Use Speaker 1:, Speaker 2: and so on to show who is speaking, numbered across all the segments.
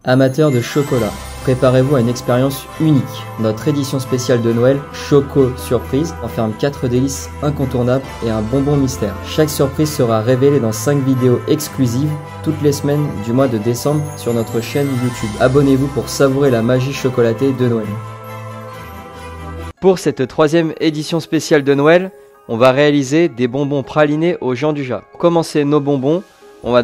Speaker 1: Amateurs de chocolat, préparez-vous à une expérience unique. Notre édition spéciale de Noël, Choco Surprise, enferme 4 délices incontournables et un bonbon mystère. Chaque surprise sera révélée dans 5 vidéos exclusives toutes les semaines du mois de décembre sur notre chaîne YouTube. Abonnez-vous pour savourer la magie chocolatée de Noël. Pour cette 3e édition spéciale de Noël, on va réaliser des bonbons pralinés aux Jean du Jas. Pour commencer nos bonbons, on va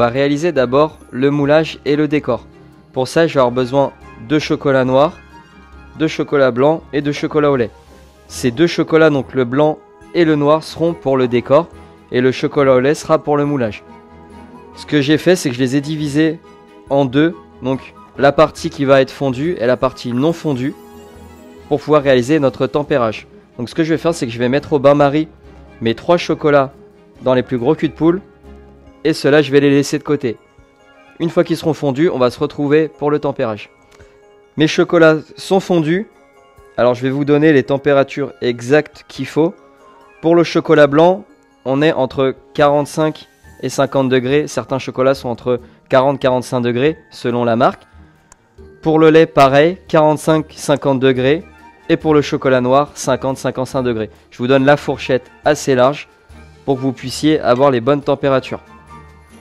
Speaker 1: réaliser d'abord le moulage et le décor. Pour ça, je vais avoir besoin de chocolat noir, de chocolat blanc et de chocolat au lait. Ces deux chocolats, donc le blanc et le noir, seront pour le décor et le chocolat au lait sera pour le moulage. Ce que j'ai fait, c'est que je les ai divisés en deux, donc la partie qui va être fondue et la partie non fondue, pour pouvoir réaliser notre tempérage. Donc ce que je vais faire, c'est que je vais mettre au bain-marie mes 3 chocolats dans les plus gros culs de poule et ceux-là je vais les laisser de côté. Une fois qu'ils seront fondus, on va se retrouver pour le tempérage. Mes chocolats sont fondus, alors je vais vous donner les températures exactes qu'il faut. Pour le chocolat blanc, on est entre 45 et 50 degrés, certains chocolats sont entre 40-45 degrés selon la marque. Pour le lait pareil, 45-50 degrés et pour le chocolat noir 50-55 degrés. Je vous donne la fourchette assez large pour que vous puissiez avoir les bonnes températures.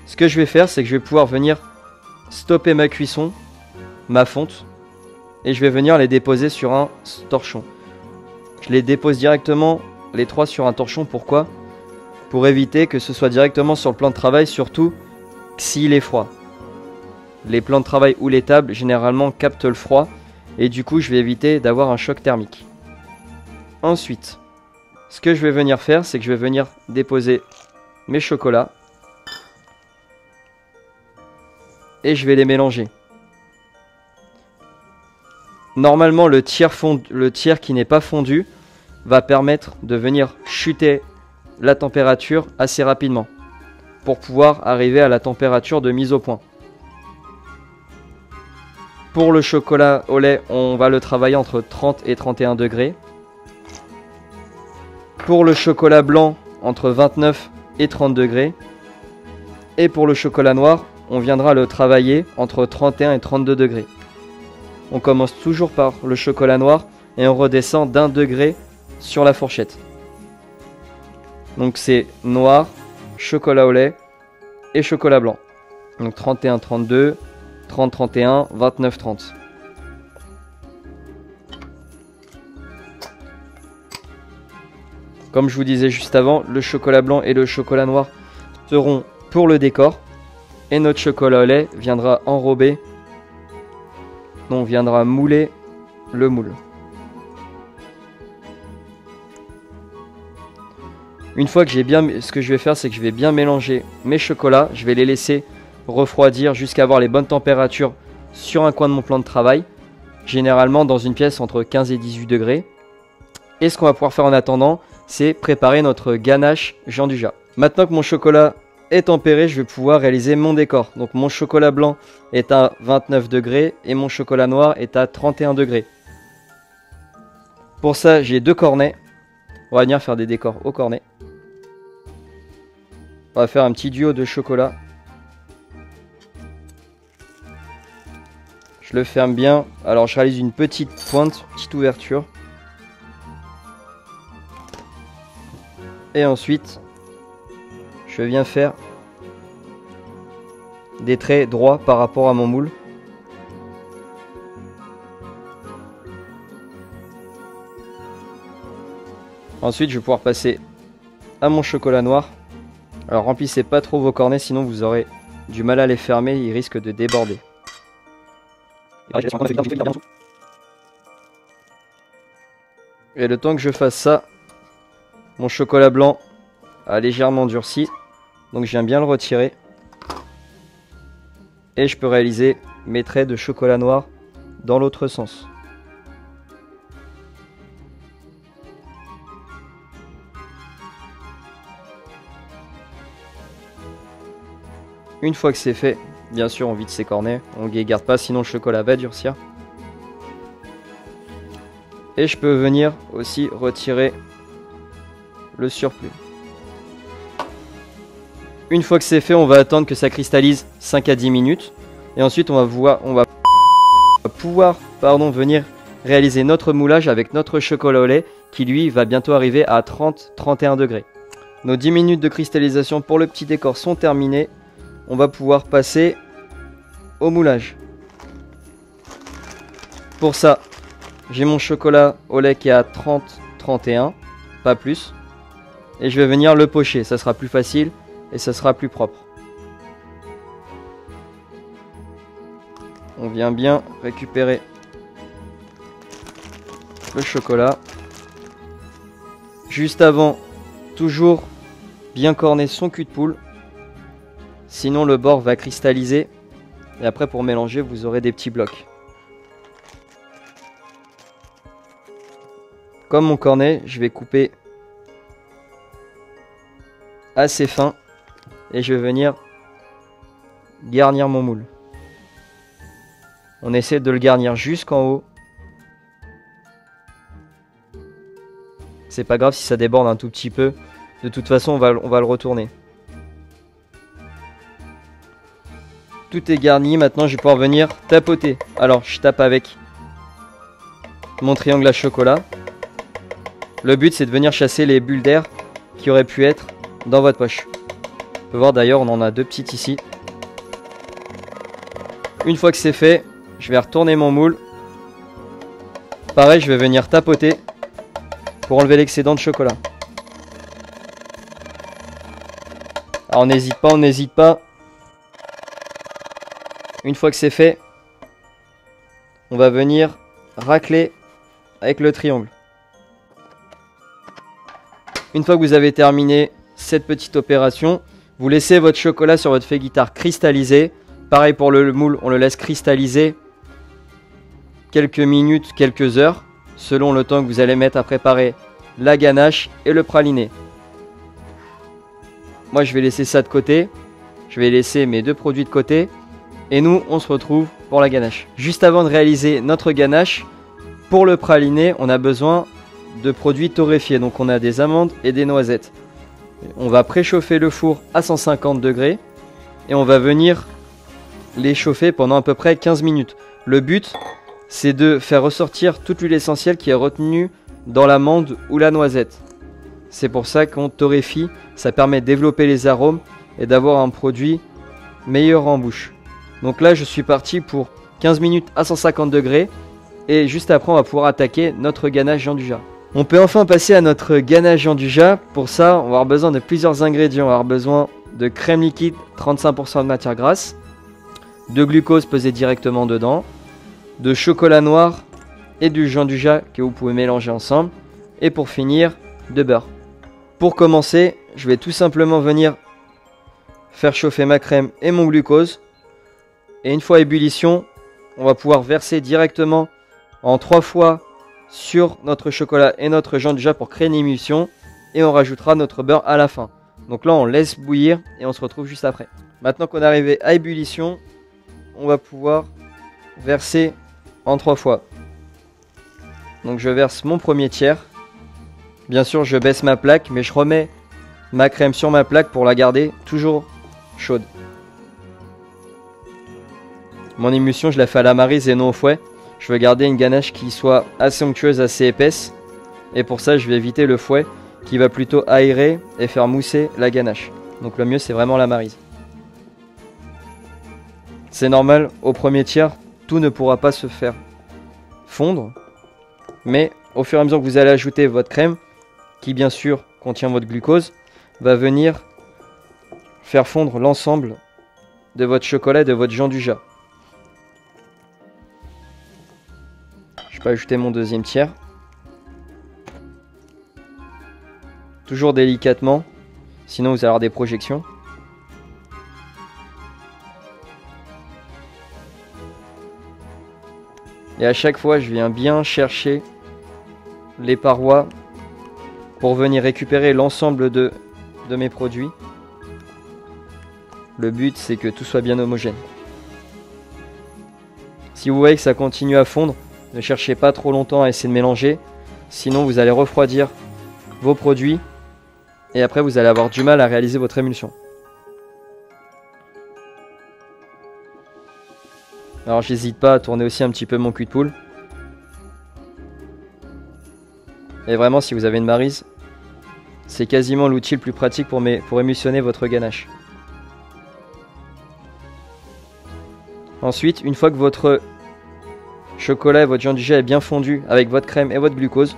Speaker 1: Ce que je vais faire, c'est que je vais pouvoir venir stopper ma cuisson, ma fonte, et je vais venir les déposer sur un torchon. Je les dépose directement les 3 sur un torchon. Pourquoi? Pour éviter que ce soit directement sur le plan de travail, surtout s'il est froid. Les plans de travail ou les tables généralement captent le froid et du coup je vais éviter d'avoir un choc thermique. Ensuite, ce que je vais venir faire, c'est que je vais venir déposer mes chocolats et je vais les mélanger. Normalement, le tiers qui n'est pas fondu va permettre de venir chuter la température assez rapidement pour pouvoir arriver à la température de mise au point. Pour le chocolat au lait, on va le travailler entre 30 et 31 degrés. Pour le chocolat blanc, entre 29 et 30 degrés. Et pour le chocolat noir, on viendra le travailler entre 31 et 32 degrés. On commence toujours par le chocolat noir et on redescend d'1 degré sur la fourchette. Donc c'est noir, chocolat au lait et chocolat blanc. Donc 31-32, 30-31, 29-30. Comme je vous disais juste avant, le chocolat blanc et le chocolat noir seront pour le décor. Et notre chocolat au lait viendra enrober, on viendra mouler le moule. Une fois que j'ai bien, ce que je vais faire, c'est que je vais bien mélanger mes chocolats. Je vais les laisser refroidir jusqu'à avoir les bonnes températures sur un coin de mon plan de travail. Généralement dans une pièce entre 15 et 18 degrés. Et ce qu'on va pouvoir faire en attendant, c'est préparer notre ganache Jean du Jas. Maintenant que mon chocolat est tempéré, je vais pouvoir réaliser mon décor. Donc mon chocolat blanc est à 29 degrés et mon chocolat noir est à 31 degrés. Pour ça, j'ai 2 cornets. On va venir faire des décors au cornet. On va faire un petit duo de chocolat. Je le ferme bien. Alors je réalise une petite pointe, petite ouverture. Et ensuite, je viens faire des traits droits par rapport à mon moule. Ensuite, je vais pouvoir passer à mon chocolat noir. Alors remplissez pas trop vos cornets, sinon vous aurez du mal à les fermer, ils risquent de déborder. Et le temps que je fasse ça, mon chocolat blanc a légèrement durci, donc je viens bien le retirer. Et je peux réaliser mes traits de chocolat noir dans l'autre sens. Une fois que c'est fait, bien sûr on vide ses cornets, on ne les garde pas sinon le chocolat va durcir. Et je peux venir aussi retirer le surplus. Une fois que c'est fait, on va attendre que ça cristallise 5 à 10 minutes. Et ensuite, on va pouvoir venir réaliser notre moulage avec notre chocolat au lait qui lui va bientôt arriver à 30-31 degrés. Nos 10 minutes de cristallisation pour le petit décor sont terminées. On va pouvoir passer au moulage. Pour ça, j'ai mon chocolat au lait qui est à 30-31, pas plus. Et je vais venir le pocher, ça sera plus facile et ça sera plus propre. On vient bien récupérer le chocolat. Juste avant, toujours bien corner son cul de poule. Sinon le bord va cristalliser. Et après pour mélanger, vous aurez des petits blocs. Comme mon cornet, je vais couper assez fin. Et je vais venir garnir mon moule. On essaie de le garnir jusqu'en haut. C'est pas grave si ça déborde un tout petit peu. De toute façon, on va le retourner. Tout est garni. Maintenant, je vais pouvoir venir tapoter. Alors, je tape avec mon triangle à chocolat. Le but, c'est de venir chasser les bulles d'air qui auraient pu être dans votre poche. On peut voir d'ailleurs, on en a deux petites ici. Une fois que c'est fait, je vais retourner mon moule. Pareil, je vais venir tapoter pour enlever l'excédent de chocolat. Alors on n'hésite pas. Une fois que c'est fait, on va venir racler avec le triangle. Une fois que vous avez terminé cette petite opération, vous laissez votre chocolat sur votre feuille guitare cristalliser. Pareil pour le moule, on le laisse cristalliser quelques minutes, quelques heures, selon le temps que vous allez mettre à préparer la ganache et le praliné. Moi, je vais laisser ça de côté. Je vais laisser mes deux produits de côté. Et nous, on se retrouve pour la ganache. Juste avant de réaliser notre ganache, pour le praliné, on a besoin de produits torréfiés. Donc, on a des amandes et des noisettes. On va préchauffer le four à 150 degrés. Et on va venir les chauffer pendant à peu près 15 minutes. Le but, c'est de faire ressortir toute l'huile essentielle qui est retenue dans l'amande ou la noisette. C'est pour ça qu'on torréfie, ça permet de développer les arômes et d'avoir un produit meilleur en bouche. Donc là, je suis parti pour 15 minutes à 150 degrés et juste après, on va pouvoir attaquer notre ganache Jean Dujat. On peut enfin passer à notre ganache Jean Dujat. Pour ça, on va avoir besoin de plusieurs ingrédients. On va avoir besoin de crème liquide, 35% de matière grasse, de glucose pesé directement dedans, de chocolat noir et du Jean Dujat que vous pouvez mélanger ensemble, et pour finir, de beurre. Pour commencer, je vais tout simplement venir faire chauffer ma crème et mon glucose, et une fois à ébullition, on va pouvoir verser directement en 3 fois sur notre chocolat et notre Jean Dujat pour créer une émulsion, et on rajoutera notre beurre à la fin. Donc là, on laisse bouillir et on se retrouve juste après. Maintenant qu'on est arrivé à ébullition, on va pouvoir verser en 3 fois. Donc je verse mon premier tiers. Bien sûr, je baisse ma plaque, mais je remets ma crème sur ma plaque pour la garder toujours chaude. Mon émulsion, je la fais à la maryse et non au fouet. Je veux garder une ganache qui soit assez onctueuse, assez épaisse. Et pour ça, je vais éviter le fouet qui va plutôt aérer et faire mousser la ganache. Donc le mieux, c'est vraiment la maryse. C'est normal, au premier tiers, tout ne pourra pas se faire fondre. Mais au fur et à mesure que vous allez ajouter votre crème, qui bien sûr contient votre glucose, va venir faire fondre l'ensemble de votre chocolat et de votre Jean Dujat. Je peux ajouter mon deuxième tiers. Toujours délicatement, sinon vous allez avoir des projections. Et à chaque fois, je viens bien chercher les parois pour venir récupérer l'ensemble de mes produits. Le but, c'est que tout soit bien homogène. Si vous voyez que ça continue à fondre, ne cherchez pas trop longtemps à essayer de mélanger. Sinon, vous allez refroidir vos produits. Et après, vous allez avoir du mal à réaliser votre émulsion. Alors j'hésite pas à tourner aussi un petit peu mon cul de poule. Et vraiment, si vous avez une maryse, c'est quasiment l'outil le plus pratique pour émulsionner votre ganache. Ensuite, une fois que votre chocolat et votre gianduja est bien fondu avec votre crème et votre glucose,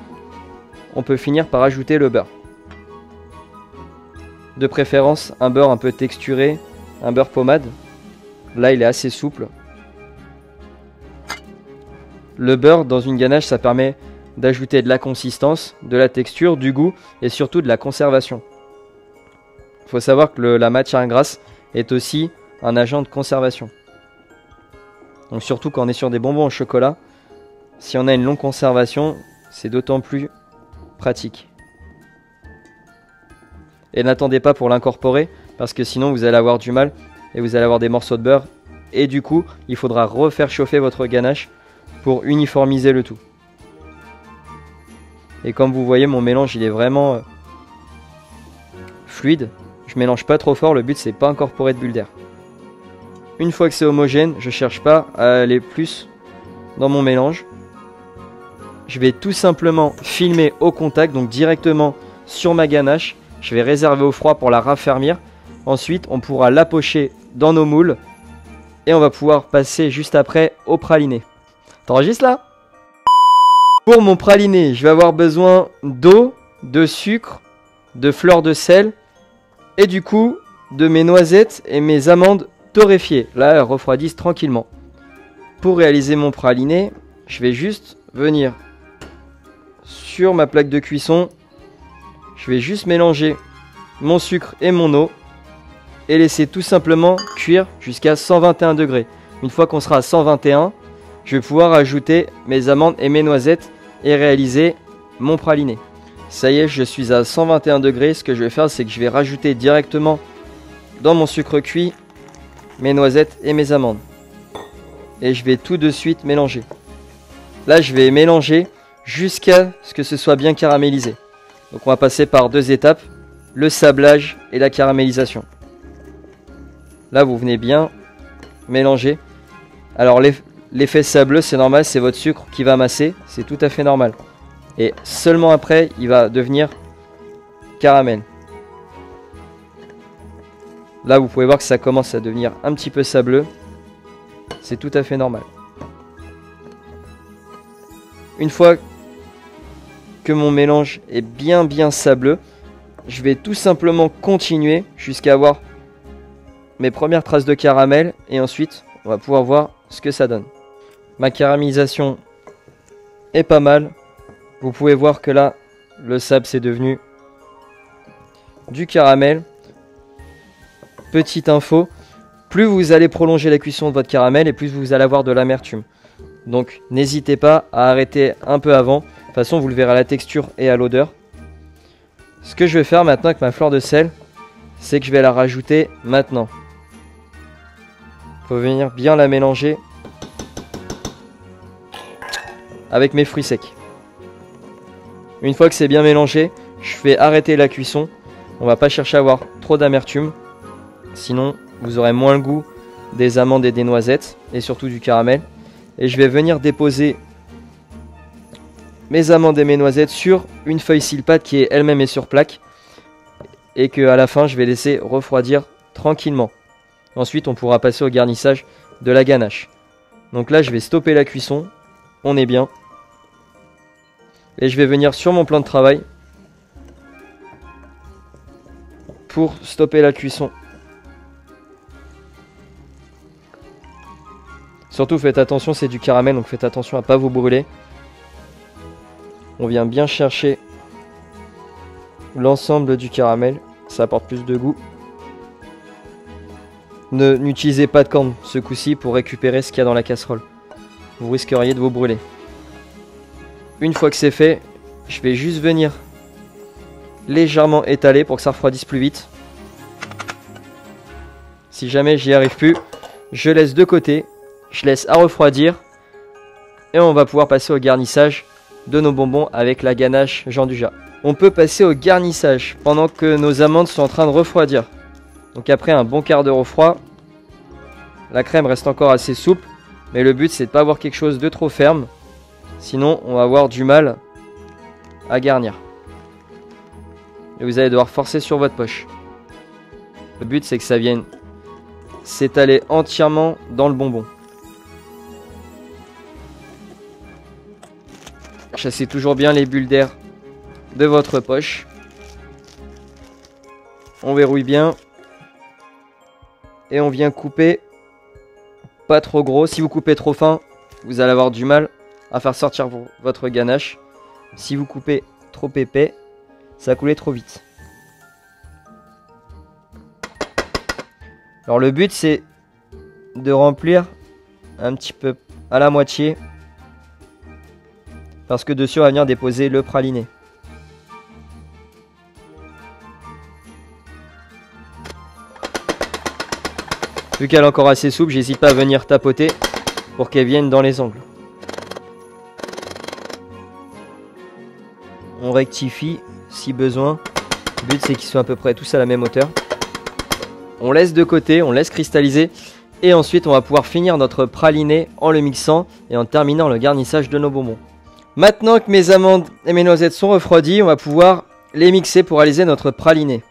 Speaker 1: on peut finir par ajouter le beurre. De préférence, un beurre un peu texturé, un beurre pommade. Là, il est assez souple. Le beurre dans une ganache, ça permet d'ajouter de la consistance, de la texture, du goût et surtout de la conservation. Il faut savoir que la matière grasse est aussi un agent de conservation. Donc surtout quand on est sur des bonbons au chocolat, si on a une longue conservation, c'est d'autant plus pratique. Et n'attendez pas pour l'incorporer, parce que sinon vous allez avoir du mal et vous allez avoir des morceaux de beurre. Et du coup, il faudra refaire chauffer votre ganache pour uniformiser le tout. Et comme vous voyez, mon mélange il est vraiment fluide. Je mélange pas trop fort, le but c'est pas incorporer de bulles d'air. Une fois que c'est homogène, je cherche pas à aller plus dans mon mélange. Je vais tout simplement filmer au contact, donc directement sur ma ganache. Je vais réserver au froid pour la raffermir. Ensuite, on pourra la pocher dans nos moules. Et on va pouvoir passer juste après au praliné. T'enregistres là? Pour mon praliné, je vais avoir besoin d'eau, de sucre, de fleur de sel. Et du coup, de mes noisettes et mes amandes torréfiées. Là, elles refroidissent tranquillement. Pour réaliser mon praliné, je vais juste venir sur ma plaque de cuisson. Je vais juste mélanger mon sucre et mon eau et laisser tout simplement cuire jusqu'à 121 degrés. Une fois qu'on sera à 121, je vais pouvoir ajouter mes amandes et mes noisettes et réaliser mon praliné. Ça y est, je suis à 121 degrés. Ce que je vais faire, c'est que je vais rajouter directement dans mon sucre cuit mes noisettes et mes amandes. Et je vais tout de suite mélanger. Là, je vais mélanger jusqu'à ce que ce soit bien caramélisé. Donc on va passer par deux étapes, le sablage et la caramélisation. Là vous venez bien mélanger. Alors l'effet sableux c'est normal, c'est votre sucre qui va masser, c'est tout à fait normal. Et seulement après il va devenir caramel. Là vous pouvez voir que ça commence à devenir un petit peu sableux. C'est tout à fait normal. Une fois que mon mélange est bien sableux, je vais tout simplement continuer jusqu'à avoir mes premières traces de caramel et ensuite on va pouvoir voir ce que ça donne. Ma caramélisation est pas mal. Vous pouvez voir que là le sable c'est devenu du caramel. Petite info, plus vous allez prolonger la cuisson de votre caramel et plus vous allez avoir de l'amertume. Donc n'hésitez pas à arrêter un peu avant. De toute façon vous le verrez à la texture et à l'odeur. Ce que je vais faire maintenant avec ma fleur de sel, c'est que je vais la rajouter maintenant. Il faut venir bien la mélanger avec mes fruits secs. Une fois que c'est bien mélangé, je vais arrêter la cuisson. On va pas chercher à avoir trop d'amertume. Sinon vous aurez moins le goût des amandes et des noisettes et surtout du caramel. Et je vais venir déposer mes amandes et mes noisettes sur une feuille silpate qui est elle-même sur plaque et que à la fin je vais laisser refroidir tranquillement. Ensuite on pourra passer au garnissage de la ganache. Donc là je vais stopper la cuisson, on est bien. Et je vais venir sur mon plan de travail pour stopper la cuisson. Surtout faites attention, c'est du caramel donc faites attention à ne pas vous brûler. On vient bien chercher l'ensemble du caramel, ça apporte plus de goût. N'utilisez pas de corne ce coup-ci pour récupérer ce qu'il y a dans la casserole. Vous risqueriez de vous brûler. Une fois que c'est fait, je vais juste venir légèrement étaler pour que ça refroidisse plus vite. Si jamais j'y arrive plus, je laisse de côté, je laisse à refroidir et on va pouvoir passer au garnissage de nos bonbons avec la ganache gianduja. On peut passer au garnissage pendant que nos amandes sont en train de refroidir. Donc après un bon quart d'heure au froid, la crème reste encore assez souple. Mais le but c'est de pas avoir quelque chose de trop ferme. Sinon on va avoir du mal à garnir. Et vous allez devoir forcer sur votre poche. Le but c'est que ça vienne s'étaler entièrement dans le bonbon. Chassez toujours bien les bulles d'air de votre poche. On verrouille bien. Et on vient couper pas trop gros. Si vous coupez trop fin, vous allez avoir du mal à faire sortir votre ganache. Si vous coupez trop épais, ça va couler trop vite. Alors le but c'est de remplir un petit peu à la moitié. Parce que dessus on va venir déposer le praliné. Vu qu'elle est encore assez souple, j'hésite pas à venir tapoter pour qu'elle vienne dans les angles. On rectifie si besoin. Le but c'est qu'ils soient à peu près tous à la même hauteur. On laisse de côté, on laisse cristalliser. Et ensuite on va pouvoir finir notre praliné en le mixant et en terminant le garnissage de nos bonbons. Maintenant que mes amandes et mes noisettes sont refroidies, on va pouvoir les mixer pour réaliser notre praliné.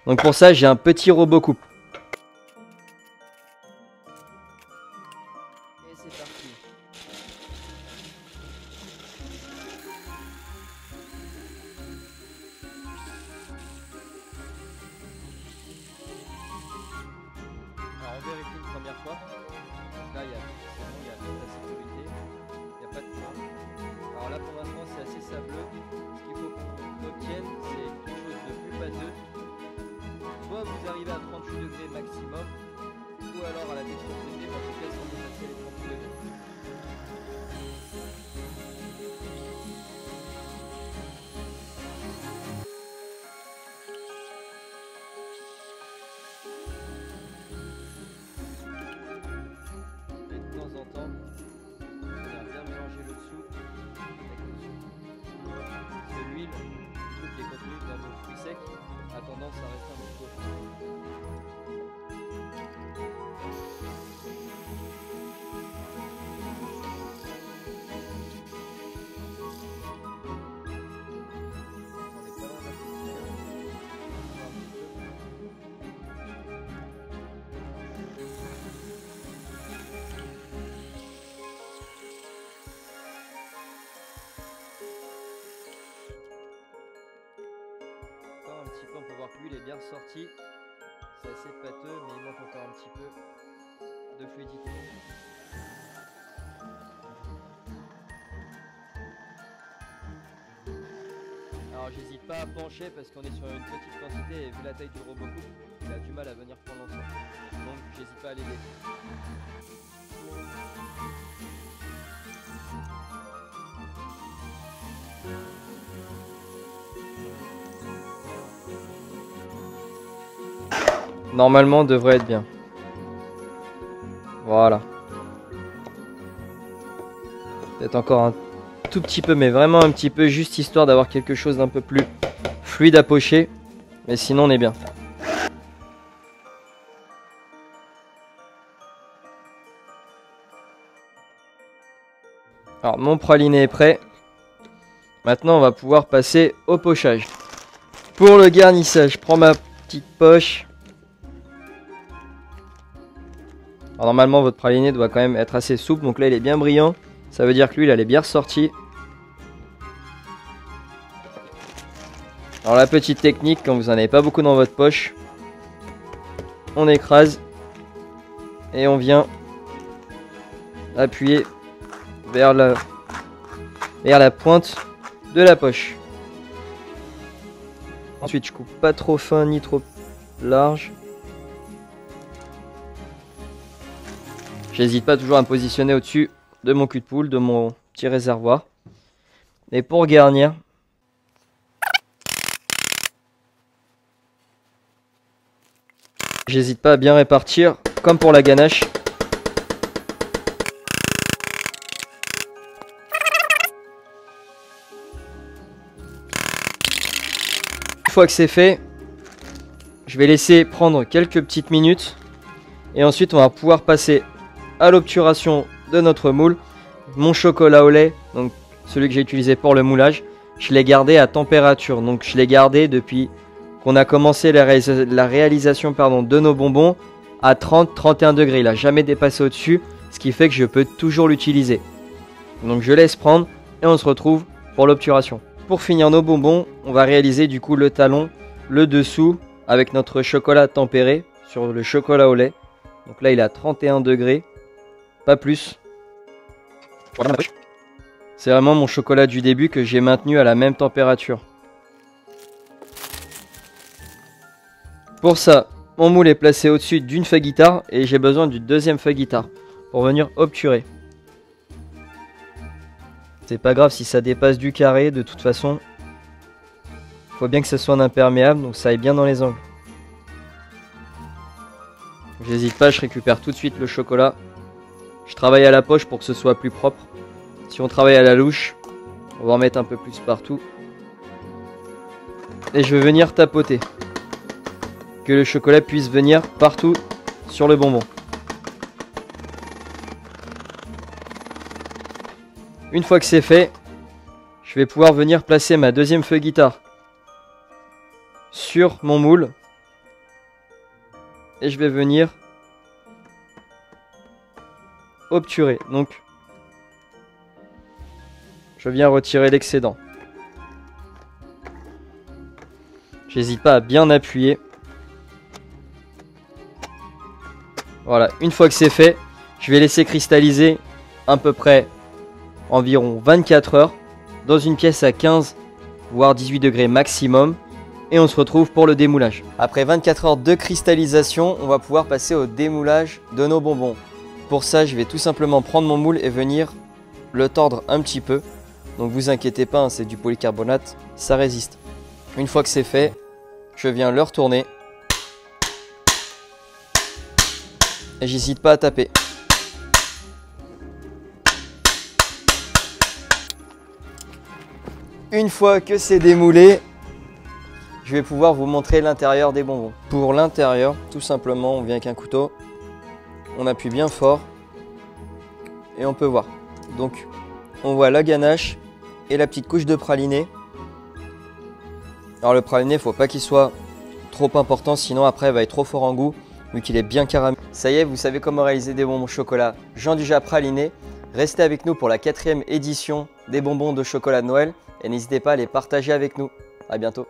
Speaker 1: Donc pour ça j'ai un petit robot coupe. Et c'est parti. Alors on vérifie une première fois. Là il y a toute la sécurité. Il n'y a pas de train. Alors là pour l'instant c'est assez sableux. Ce qu'il faut qu'on obtienne c'est quelque chose de plus pâteux. Soit vous arrivez à 38 degrés maximum, ou alors à la texture traitée, mais en tout cas sans dépasser les 38 degrés. Et de temps en temps, on vient bien mélanger le dessous avec le dessus. Parce que l'huile, qui est contenue dans nos fruits secs, a tendance à rester un petit peu chaud. Un petit peu, on peut voir que l'huile est bien ressortie. C'est assez pâteux, mais il manque encore un petit peu de fluidité. Alors j'hésite pas à pencher parce qu'on est sur une petite quantité et vu la taille du robot coupe, il a du mal à venir prendre l'ensemble. Donc j'hésite pas à l'aider. Normalement devrait être bien. Voilà. Peut-être encore un tout petit peu, mais vraiment un petit peu, juste histoire d'avoir quelque chose d'un peu plus fluide à pocher. Mais sinon on est bien. Alors mon praliné est prêt. Maintenant on va pouvoir passer au pochage. Pour le garnissage, je prends ma petite poche. Alors normalement votre praliné doit quand même être assez souple, donc là il est bien brillant, ça veut dire que l'huile elle est bien ressortie. Alors la petite technique, quand vous en avez pas beaucoup dans votre poche, on écrase et on vient appuyer vers la pointe de la poche. Ensuite je coupe pas trop fin ni trop large. J'hésite pas toujours à me positionner au-dessus de mon cul de poule, de mon petit réservoir. Et pour garnir, j'hésite pas à bien répartir, comme pour la ganache. Une fois que c'est fait, je vais laisser prendre quelques petites minutes. Et ensuite on va pouvoir passer à l'obturation de notre moule. Mon chocolat au lait, donc celui que j'ai utilisé pour le moulage, je l'ai gardé à température. Donc je l'ai gardé depuis qu'on a commencé la réalisation de nos bonbons à 30-31 degrés. Il n'a jamais dépassé au-dessus, ce qui fait que je peux toujours l'utiliser. Donc je laisse prendre et on se retrouve pour l'obturation. Pour finir nos bonbons, on va réaliser du coup le talon, le dessous avec notre chocolat tempéré sur le chocolat au lait. Donc là il est à 31 degrés, pas plus. C'est vraiment mon chocolat du début que j'ai maintenu à la même température. Pour ça, mon moule est placé au-dessus d'une feuille guitare et j'ai besoin d'une deuxième feuille guitare pour venir obturer. C'est pas grave si ça dépasse du carré, de toute façon. Faut bien que ce soit un imperméable, donc ça aille bien dans les angles. J'hésite pas, je récupère tout de suite le chocolat. Je travaille à la poche pour que ce soit plus propre. Si on travaille à la louche, on va en mettre un peu plus partout. Et je vais venir tapoter. Que le chocolat puisse venir partout sur le bonbon. Une fois que c'est fait, je vais pouvoir venir placer ma deuxième feuille guitare sur mon moule. Et je vais venir obturer. Donc, je viens retirer l'excédent. J'hésite pas à bien appuyer. Voilà, une fois que c'est fait, je vais laisser cristalliser à peu près environ 24 heures dans une pièce à 15 voire 18 degrés maximum et on se retrouve pour le démoulage. Après 24 heures de cristallisation, on va pouvoir passer au démoulage de nos bonbons. Pour ça, je vais tout simplement prendre mon moule et venir le tordre un petit peu. Donc vous inquiétez pas, hein, c'est du polycarbonate, ça résiste. Une fois que c'est fait, je viens le retourner. Et j'hésite pas à taper. Une fois que c'est démoulé, je vais pouvoir vous montrer l'intérieur des bonbons. Pour l'intérieur, tout simplement, on vient avec un couteau, on appuie bien fort et on peut voir. Donc, on voit la ganache et la petite couche de praliné. Alors le praliné, il ne faut pas qu'il soit trop important, sinon après il va être trop fort en goût, vu qu'il est bien caramélisé. Ça y est, vous savez comment réaliser des bonbons au chocolat Jean Dujat praliné. Restez avec nous pour la 4e édition des bonbons de chocolat de Noël et n'hésitez pas à les partager avec nous. À bientôt.